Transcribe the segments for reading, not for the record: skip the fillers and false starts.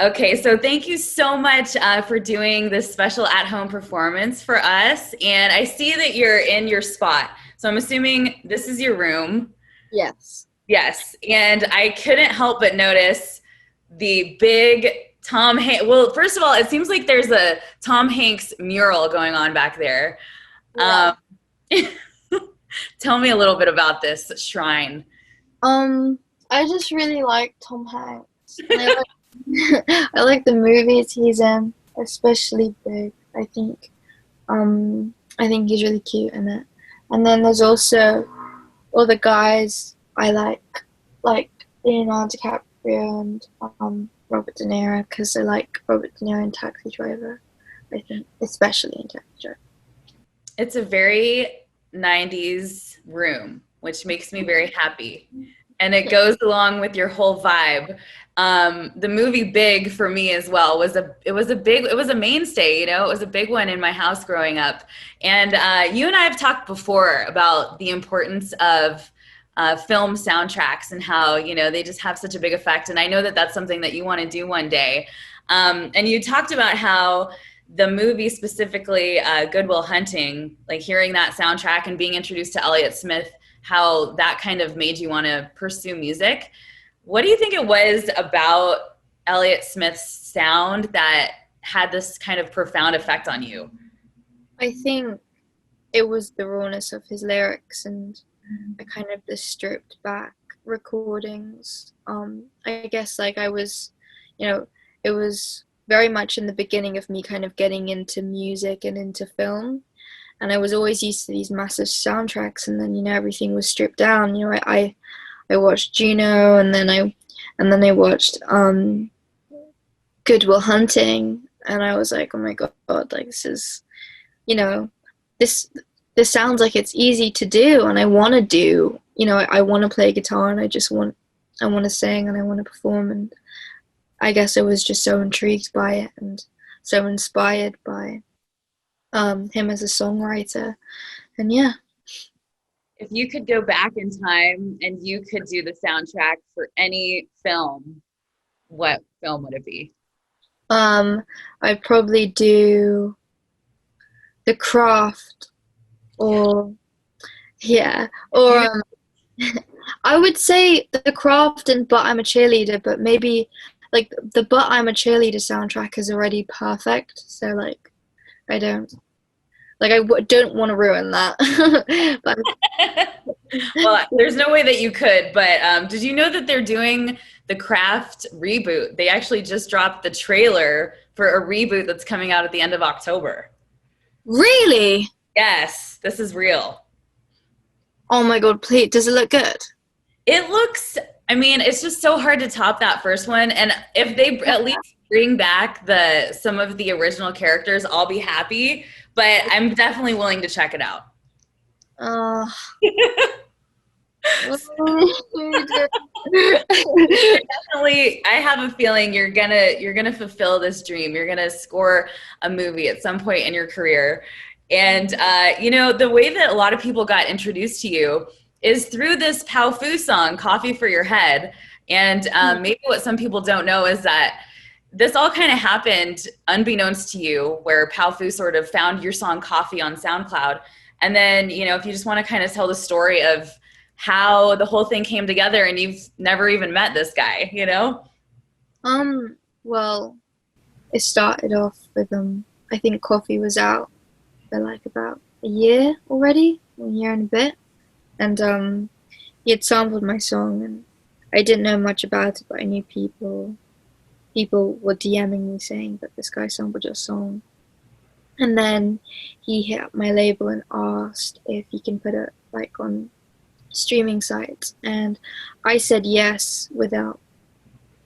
Okay, so thank you so much for doing this special at-home performance for us. And I see that you're in your spot. So I'm assuming this is your room. Yes. Yes. And I couldn't help but notice the big Tom Hanks. Well, first of all, it seems like there's a Tom Hanks mural going on back there. Yeah. Um, tell me a little bit about this shrine. Um, I just really like Tom Hanks, and I like I like the movies he's in, especially Big. I think he's really cute in it. And then there's also all the guys I like Leonardo DiCaprio and Robert De Niro, because I like Robert De Niro in Taxi Driver. I think, especially in Taxi Driver. It's a very 90s room, which makes me very happy. And it goes along with your whole vibe. The movie Big for me as well it was a mainstay, you know, it was a big one in my house growing up. And you and I have talked before about the importance of film soundtracks and how, you know, they just have such a big effect. And I know that that's something that you want to do one day. And you talked about how the movie specifically, Good Will Hunting, like hearing that soundtrack and being introduced to Elliott Smith, how that kind of made you want to pursue music. What do you think it was about Elliott Smith's sound that had this kind of profound effect on you? I think it was the rawness of his lyrics and a kind of the stripped back recordings. I guess like I was, you know, it was very much in the beginning of me kind of getting into music and into film. And I was always used to these massive soundtracks, and then everything was stripped down. I watched Juno, and then I watched Good Will Hunting, and I was like, oh my god, like this is, you know, this this sounds like it's easy to do, and I want to do, I want to play guitar, and I want to sing, and I want to perform, and I guess I was just so intrigued by it and so inspired by him as a songwriter, and yeah. If you could go back in time and you could do the soundtrack for any film, what film would it be? I'd probably do The Craft, or yeah, or You I would say The Craft and But I'm a Cheerleader, but maybe like the But I'm a Cheerleader soundtrack is already perfect, so like I don't don't want to ruin that. But well, there's no way that you could, but did you know that they're doing the Craft reboot? They actually just dropped the trailer for a reboot that's coming out at the end of October. really, Yes, this is real. oh my god, please, does it look good? It looks, I mean, it's just so hard to top that first one. And if they at least bring back the some of the original characters, I'll be happy. But I'm definitely willing to check it out. Uh, Definitely, I have a feeling you're gonna fulfill this dream. You're gonna score a movie at some point in your career. And you know, the way that a lot of people got introduced to you is through this Paufu song, "Coffee for Your Head." And maybe what some people don't know is that this all kind of happened unbeknownst to you, where Paufu sort of found your song "Coffee" on SoundCloud. And then, you know, if you just want to kind of tell the story of how the whole thing came together, and you've never even met this guy, you know? well, it started off with I think Coffee was out for like about a year already, a year and a bit, and he had sampled my song, and I didn't know much about it, but I knew people were DMing me saying that this guy sampled your song. And then he hit up my label and asked if he can put it like on streaming sites, and I said yes without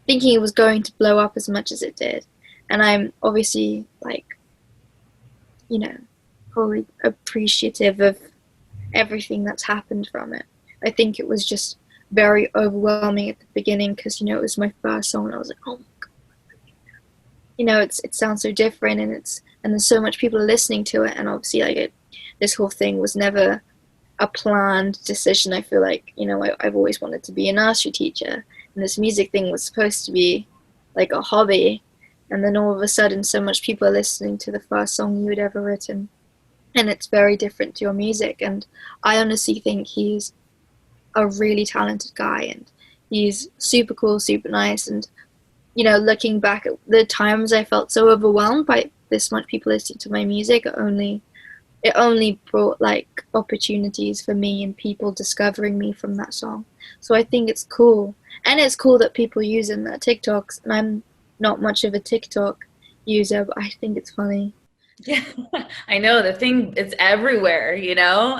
thinking it was going to blow up as much as it did. And I'm obviously like, probably appreciative of everything that's happened from it. I think it was just very overwhelming at the beginning because it was my first song, and I was like, oh my god, it sounds so different, and there's so much people listening to it, and obviously this whole thing was never a planned decision. I feel like I've always wanted to be a nursery teacher, and this music thing was supposed to be like a hobby, and then all of a sudden so much people are listening to the first song you had ever written, and it's very different to your music. And I honestly think he's a really talented guy, and he's super cool, super nice. And looking back at the times I felt so overwhelmed by this much people listening to my music, it only brought like opportunities for me and people discovering me from that song. So I think it's cool. And it's cool that people use it in their TikToks. And I'm not much of a TikTok user, but I think it's funny. Yeah, I know the thing, it's everywhere,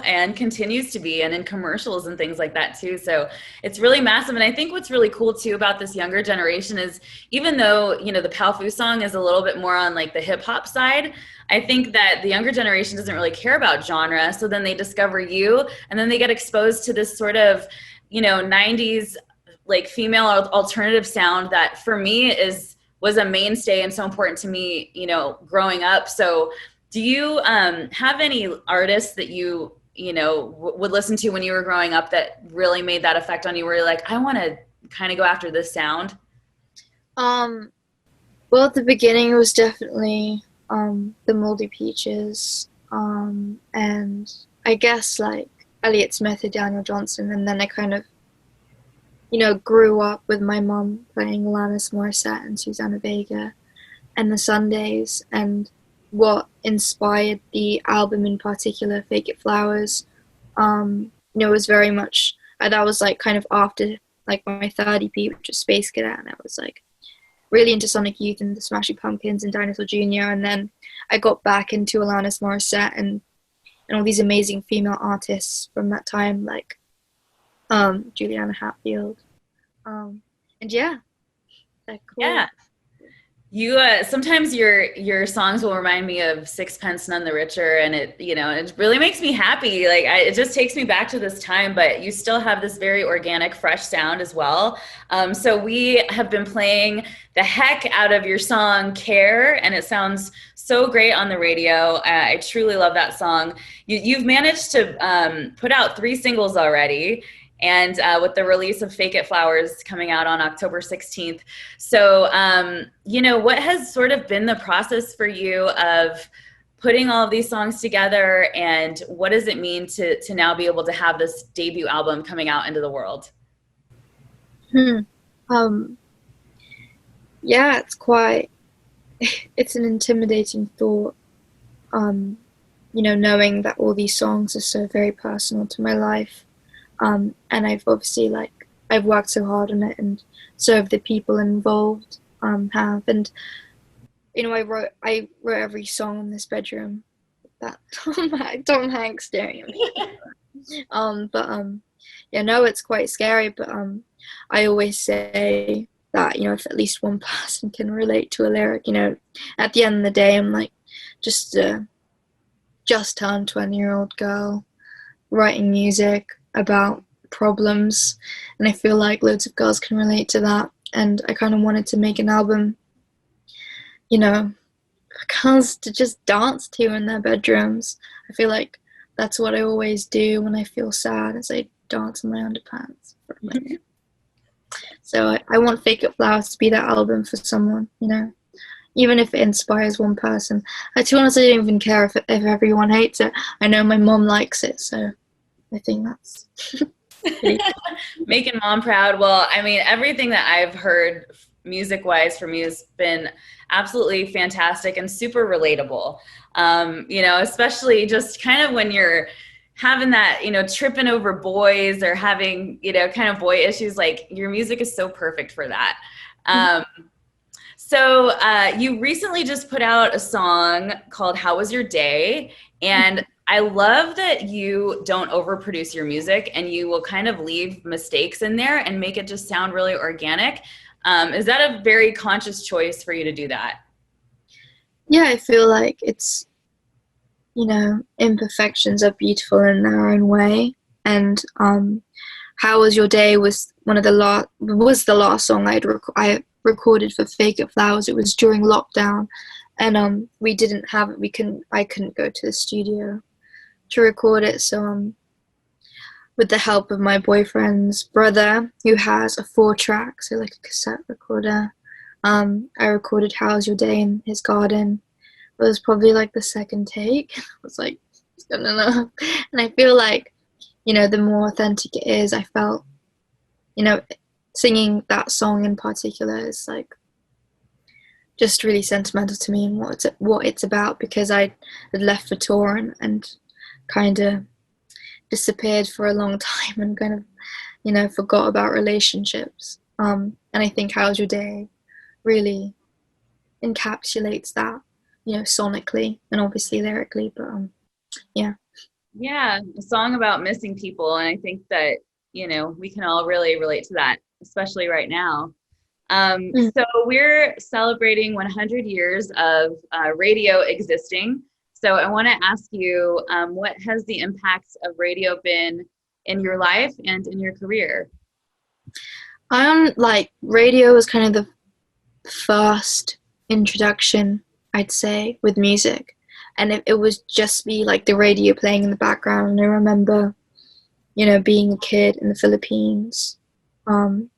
and continues to be, and in commercials and things like that too. So it's really massive. And I think what's really cool too about this younger generation is, even though, the Paufu song is a little bit more on like the hip hop side, I think that the younger generation doesn't really care about genre. So then they discover you, and then they get exposed to this sort of, 90s like female alternative sound that for me was a mainstay and so important to me, growing up. So do you have any artists that you would listen to when you were growing up that really made that effect on you, where you're like, I want to kind of go after this sound? Well, at the beginning it was definitely the Moldy Peaches, and I guess like Elliott Smith or Daniel Johnson. And then I kind of grew up with my mom playing Alanis Morissette and Susanna Vega and the Sundays. And what inspired the album in particular, Fake It Flowers, was very much, that was like kind of after like my third EP, which was Space Cadet, and I was like really into Sonic Youth and the Smashing Pumpkins and Dinosaur Jr. And then I got back into Alanis Morissette and all these amazing female artists from that time, like Juliana Hatfield, and yeah, they're cool. Yeah. You sometimes your songs will remind me of Sixpence None the Richer, and it really makes me happy. Like it just takes me back to this time. But you still have this very organic, fresh sound as well. So we have been playing the heck out of your song "Care," and it sounds so great on the radio. I truly love that song. You've managed to put out 3 singles already. And with the release of Fake It Flowers coming out on October 16th. So, what has sort of been the process for you of putting all of these songs together, and what does it mean to now be able to have this debut album coming out into the world? Yeah, it's an intimidating thought, knowing that all these songs are so very personal to my life. And I've obviously I've worked so hard on it, and so have the people involved have. And I wrote every song in this bedroom. That Tom Hanks staring at me. It's quite scary. But I always say that if at least one person can relate to a lyric, at the end of the day, I'm like just a turned 20-year-old girl writing music about problems, and I feel like loads of girls can relate to that. And I kind of wanted to make an album girls to just dance to in their bedrooms. I feel like that's what I always do when I feel sad, is I dance in my underpants for a minute. So I want Fake It Flowers to be that album for someone, even if it inspires one person. To be honest, I don't even care if everyone hates it. I know my mom likes it, so I think that's making mom proud. Well, I mean, everything that I've heard music-wise from you has been absolutely fantastic and super relatable. Especially just kind of when you're having that, tripping over boys or having, kind of boy issues, like your music is so perfect for that. So you recently just put out a song called How Was Your Day? And I love that you don't overproduce your music, and you will kind of leave mistakes in there and make it just sound really organic. Is that a very conscious choice for you to do that? Yeah, I feel like it's, imperfections are beautiful in their own way. And How Was Your Day was the last song I recorded for Fake It Flowers. It was during lockdown, and we didn't have it. I couldn't go to the studio to record it. So with the help of my boyfriend's brother, who has a 4-track, so like a cassette recorder, I recorded How's Your Day in his garden. It was probably like the second take. I was like, it's good enough. And I feel like, the more authentic it is, I felt, singing that song in particular is like just really sentimental to me and what it's about, because I had left for tour and kind of disappeared for a long time and kind of, forgot about relationships. And I think How's Your Day really encapsulates that, sonically and obviously lyrically, but yeah. Yeah, a song about missing people. And I think that, we can all really relate to that, especially right now. Mm. So we're celebrating 100 years of radio existing. So I want to ask you, what has the impact of radio been in your life and in your career? Like radio was kind of the first introduction, I'd say, with music. And it was just be like the radio playing in the background. And I remember, being a kid in the Philippines, and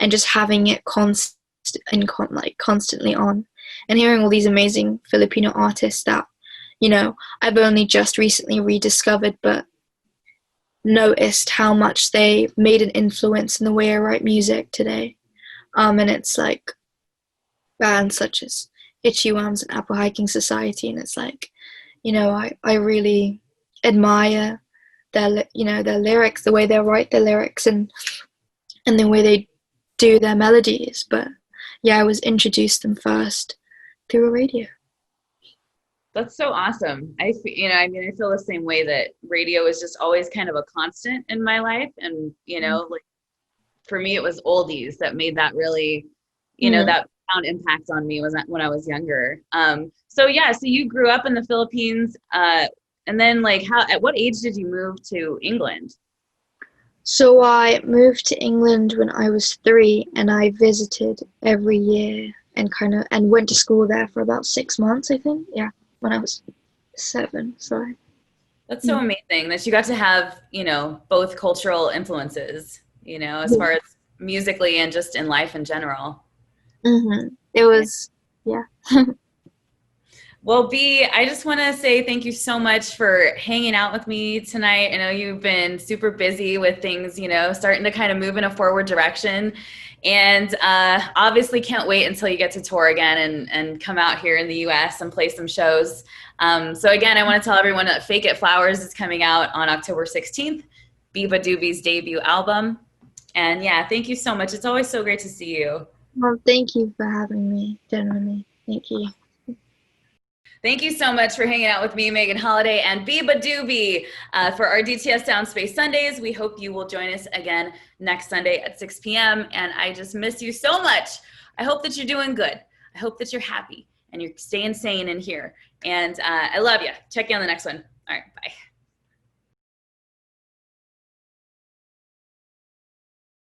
just having it constantly on, and hearing all these amazing Filipino artists that, I've only just recently rediscovered, but noticed how much they made an influence in the way I write music today. And it's like bands such as Itchy Worms and Apple Hiking Society, and it's like, I really admire their lyrics, the way they write their lyrics, and the way they do their melodies. But yeah, I was introduced them first through a radio. That's so awesome. I feel the same way, that radio is just always kind of a constant in my life. And, like for me, it was oldies that made that really, that found impact on me was when I was younger. So yeah, so you grew up in the Philippines, and then like at what age did you move to England? So I moved to England when I was 3, and I visited every year and went to school there for about 6 months, I think. Yeah, when I was 7. So That's so amazing that you got to have, both cultural influences, as far as musically and just in life in general. It was, yeah. Well, B, I just want to say thank you so much for hanging out with me tonight. I know you've been super busy with things, starting to kind of move in a forward direction. And obviously can't wait until you get to tour again and come out here in the US and play some shows. So again, I want to tell everyone that Fake It Flowers is coming out on October 16th, Beabadoobee's debut album. And yeah, thank you so much. It's always so great to see you. Well, thank you for having me, genuinely. Thank you. Thank you so much for hanging out with me, Megan Holiday, and Beabadoobee for our DTS Downspace Sundays. We hope you will join us again next Sunday at 6 p.m. And I just miss you so much. I hope that you're doing good. I hope that you're happy and you're staying sane in here. And I love you. Check you on the next one. All right, bye.